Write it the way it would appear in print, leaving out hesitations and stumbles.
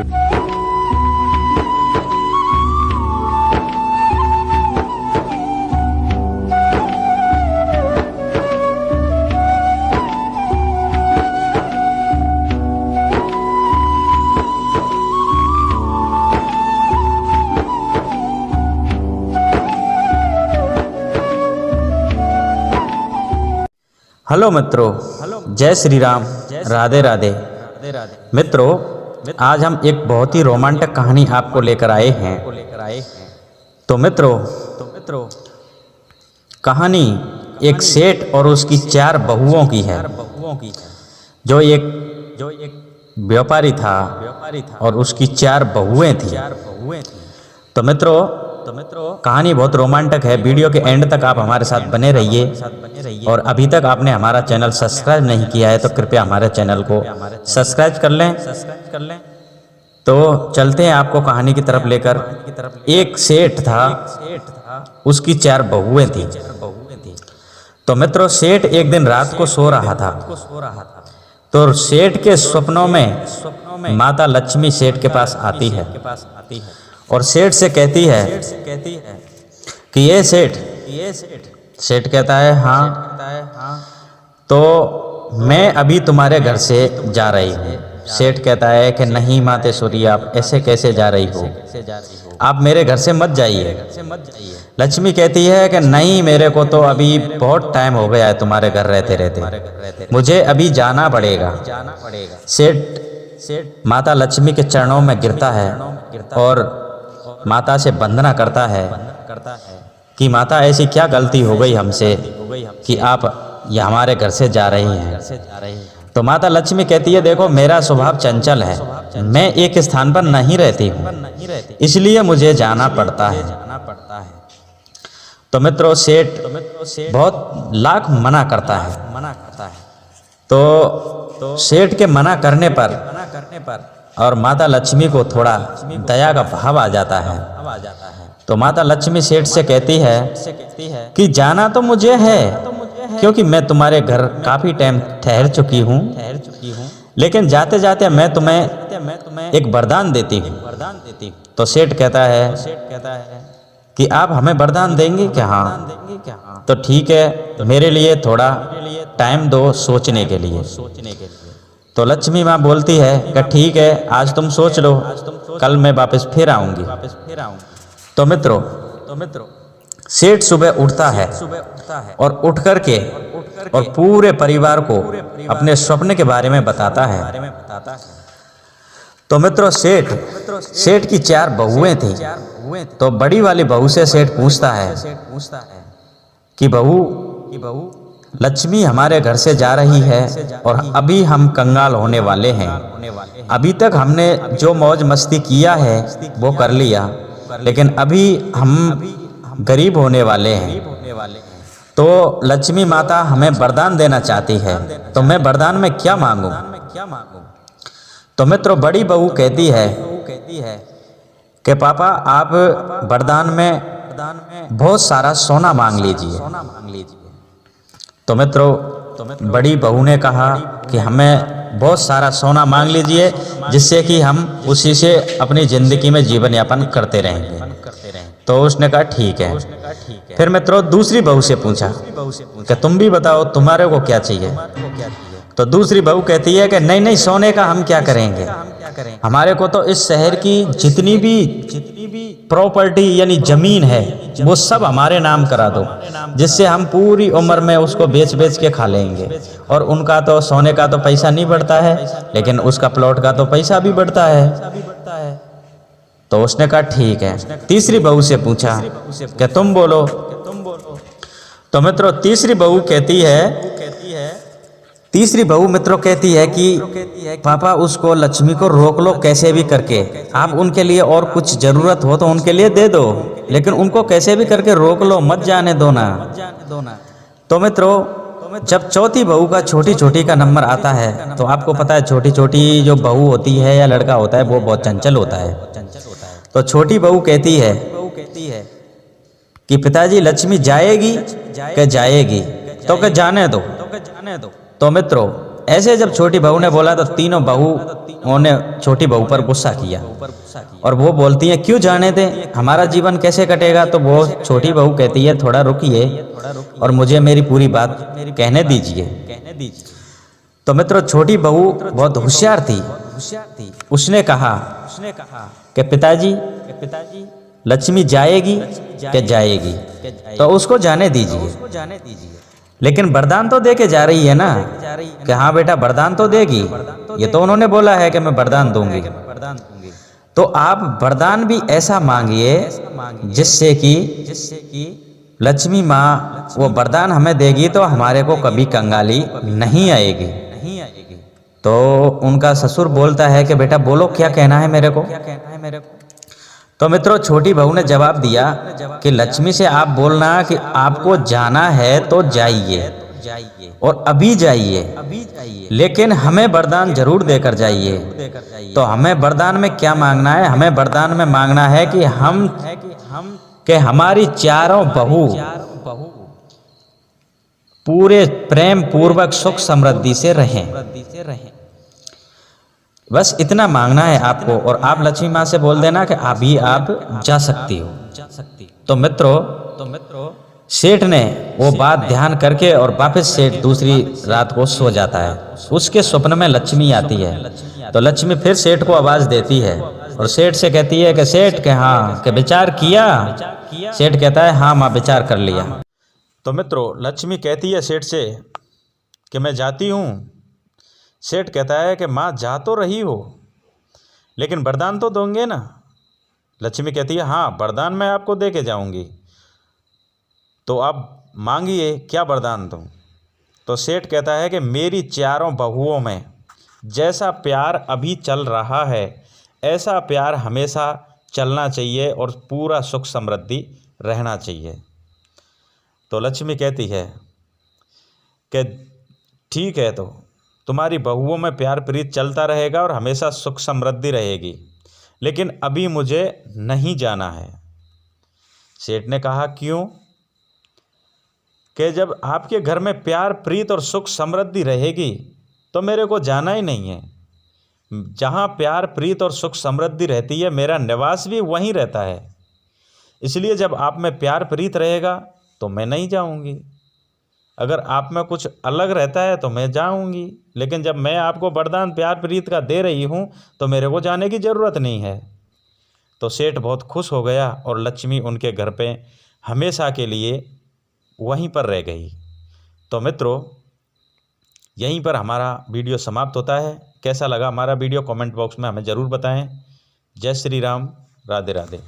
Hello मित्रों, जय श्री राम, राधे राधे। मित्रों, आज हम एक बहुत ही रोमांचक कहानी आपको लेकर आए हैं। तो मित्रों, कहानी एक सेठ और उसकी 4 बहुओं की है। जो एक व्यापारी था और उसकी 4 बहुएं थी। तो मित्रों, कहानी बहुत रोमांचक है। वीडियो के एंड तक आप हमारे साथ बने रहिए। और अभी तक आपने हमारा चैनल सब्सक्राइब नहीं किया है तो कृपया हमारे चैनल को सब्सक्राइब कर लें। तो चलते हैं आपको कहानी की तरफ लेकर। एक सेठ था, उसकी 4 बहुएं थी। तो मित्रों, सेठ एक दिन रात को सो रहा था। तो सेठ के सपनों में माता लक्ष्मी सेठ के पास आती है और सेठ से कहती है कि ये सेठ। सेठ कहता है हाँ। तो मैं अभी तुम्हारे घर से जा रही हूँ। सेठ कहता है कि नहीं मातेश्वरी, आप ऐसे कैसे जा रही हो, आप मेरे घर से मत जाइए। लक्ष्मी कहती है कि नहीं, मेरे को तो अभी बहुत टाइम हो गया है तुम्हारे घर रहते रहते, मुझे अभी जाना पड़ेगा। सेठ माता लक्ष्मी के चरणों में गिरता है और माता से वंदना करता है कि माता ऐसी क्या गलती हो गई हमसे कि आप ये हमारे घर से जा रही हैं। तो माता लक्ष्मी कहती है, देखो मेरा स्वभाव चंचल है, मैं एक स्थान पर नहीं रहती हूँ, इसलिए मुझे जाना पड़ता है। तो सेठ बहुत लाख मना करता है। तो सेठ के मना करने पर और माता लक्ष्मी को थोड़ा दया का भाव आ जाता है। तो माता लक्ष्मी सेठ से कहती है कि जाना तो मुझे है, क्योंकि मैं तुम्हारे घर काफी टाइम ठहर चुकी हूँ, लेकिन जाते जाते मैं तुम्हें एक वरदान देती हूँ। तो सेठ कहता है कि आप हमें वरदान देंगे क्या? हाँ। तो ठीक है, मेरे लिए थोड़ा टाइम दो सोचने के लिए। तो लक्ष्मी माँ बोलती है कि ठीक है, आज तुम सोच लो, कल मैं वापस फिर आऊंगी। तो मित्रों, सेठ सुबह उठता है और उठ करके और पूरे परिवार को अपने स्वप्न के बारे में बताता है। तो मित्रों, सेठ की 4 बहुएं थी। तो बड़ी वाली बहू से सेठ पूछता है कि बहू, लक्ष्मी हमारे घर से जा रही है और अभी हम कंगाल होने वाले हैं। अभी तक हमने जो मौज मस्ती किया है वो कर लिया, लेकिन अभी हम गरीब होने वाले हैं। तो लक्ष्मी माता हमें वरदान देना चाहती है, तो मैं वरदान में क्या मांगूं? तो मित्रों, बड़ी बहू कहती है कि पापा, आप वरदान में बहुत सारा सोना मांग लीजिए। तो मित्रों, बड़ी बहू ने कहा कि हमें बहुत सारा सोना मांग लीजिए, जिससे कि हम उसी से अपनी जिंदगी में जीवन यापन करते रहेंगे। तो उसने कहा ठीक है। फिर मित्रों, दूसरी बहू से पूछा कि तुम भी बताओ, तुम्हारे को क्या चाहिए? तो दूसरी बहू कहती है कि नहीं, सोने का हम क्या करेंगे, हमारे को तो इस शहर की जितनी भी प्रॉपर्टी यानी जमीन है वो सब हमारे नाम करा दो, जिससे हम पूरी उम्र में उसको बेच के खा लेंगे। और उनका तो सोने का तो पैसा नहीं बढ़ता है, लेकिन उसका प्लॉट का तो पैसा भी बढ़ता है। तो उसने कहा ठीक है। तीसरी बहू से पूछा कि तुम बोलो। तो मित्रों, तीसरी बहू मित्रों कहती है कि पापा, उसको लक्ष्मी को रोक लो कैसे भी करके, आप उनके लिए और कुछ जरूरत हो तो उनके लिए दे दो, लेकिन उनको कैसे भी करके रोक लो, मत जाने दो ना। तो मित्रों, जब चौथी बहू का छोटी का नंबर आता है, तो आपको पता है छोटी जो बहू होती है या लड़का होता है वो बहुत चंचल होता है। तो छोटी बहू कहती है कि पिताजी, लक्ष्मी जाएगी? तो जाने दो। तो मित्रों, ऐसे जब छोटी बहू ने बोला तो तीनों बहुओं ने छोटी बहू पर गुस्सा किया और वो बोलती है क्यों जाने दें, हमारा जीवन कैसे कटेगा। तो वो छोटी बहू कहती है थोड़ा रुकिए और मुझे मेरी पूरी बात कहने दीजिए। तो मित्रों छोटी बहू बहुत होशियार थी। उसने कहा कि पिताजी लक्ष्मी जाएगी कि जाएगी, तो उसको जाने दीजिए, लेकिन वरदान तो दे के जा रही है ना कि हाँ बेटा वरदान तो देगी। ये तो उन्होंने बोला है कि मैं वरदान दूंगी। तो आप वरदान भी ऐसा मांगिए जिससे कि लक्ष्मी माँ वो वरदान हमें देगी तो हमारे को कभी कंगाली नहीं आएगी। तो उनका ससुर बोलता है कि बेटा बोलो क्या कहना है मेरे को। तो मित्रों छोटी बहू ने जवाब दिया कि लक्ष्मी से आप बोलना कि आपको जाना है तो जाइए और अभी जाइए, लेकिन हमें वरदान जरूर देकर जाइए। तो हमें वरदान में क्या मांगना है? हमें वरदान में मांगना है कि हमारी चारों बहू पूरे प्रेम पूर्वक सुख समृद्धि से रहें। बस इतना मांगना है आपको और आप लक्ष्मी माँ से बोल देना कि अभी आप जा सकती हो। तो मित्रों सेठ ने वो बात ध्यान करके और वापस सेठ दूसरी रात को सो जाता है। उसके स्वप्न में लक्ष्मी आती है। तो लक्ष्मी फिर सेठ को आवाज देती है और सेठ से कहती है कि सेठ के हाँ के विचार किया। सेठ कहता है हाँ माँ विचार कर लिया। तो मित्रों लक्ष्मी कहती है सेठ से कि मैं जाती हूँ। सेठ कहता है कि माँ जा तो रही हो लेकिन वरदान तो दोगे ना। लक्ष्मी कहती है हाँ वरदान मैं आपको दे के जाऊंगी, तो आप मांगिए क्या वरदान दूं। तो सेठ कहता है कि मेरी चारों बहुओं में जैसा प्यार अभी चल रहा है ऐसा प्यार हमेशा चलना चाहिए और पूरा सुख समृद्धि रहना चाहिए। तो लक्ष्मी कहती है कि ठीक है, तो तुम्हारी बहुओं में प्यार प्रीत चलता रहेगा और हमेशा सुख समृद्धि रहेगी, लेकिन अभी मुझे नहीं जाना है। सेठ ने कहा क्यों? कि जब आपके घर में प्यार प्रीत और सुख समृद्धि रहेगी तो मेरे को जाना ही नहीं है। जहाँ प्यार प्रीत और सुख समृद्धि रहती है मेरा निवास भी वहीं रहता है, इसलिए जब आप में प्यार प्रीत रहेगा तो मैं नहीं जाऊंगी। अगर आप में कुछ अलग रहता है तो मैं जाऊंगी, लेकिन जब मैं आपको वरदान प्यार प्रीत का दे रही हूँ तो मेरे को जाने की ज़रूरत नहीं है। तो सेठ बहुत खुश हो गया और लक्ष्मी उनके घर पे हमेशा के लिए वहीं पर रह गई। तो मित्रों यहीं पर हमारा वीडियो समाप्त होता है। कैसा लगा हमारा वीडियो कमेंट बॉक्स में हमें ज़रूर बताएं। जय श्री राम, राधे राधे।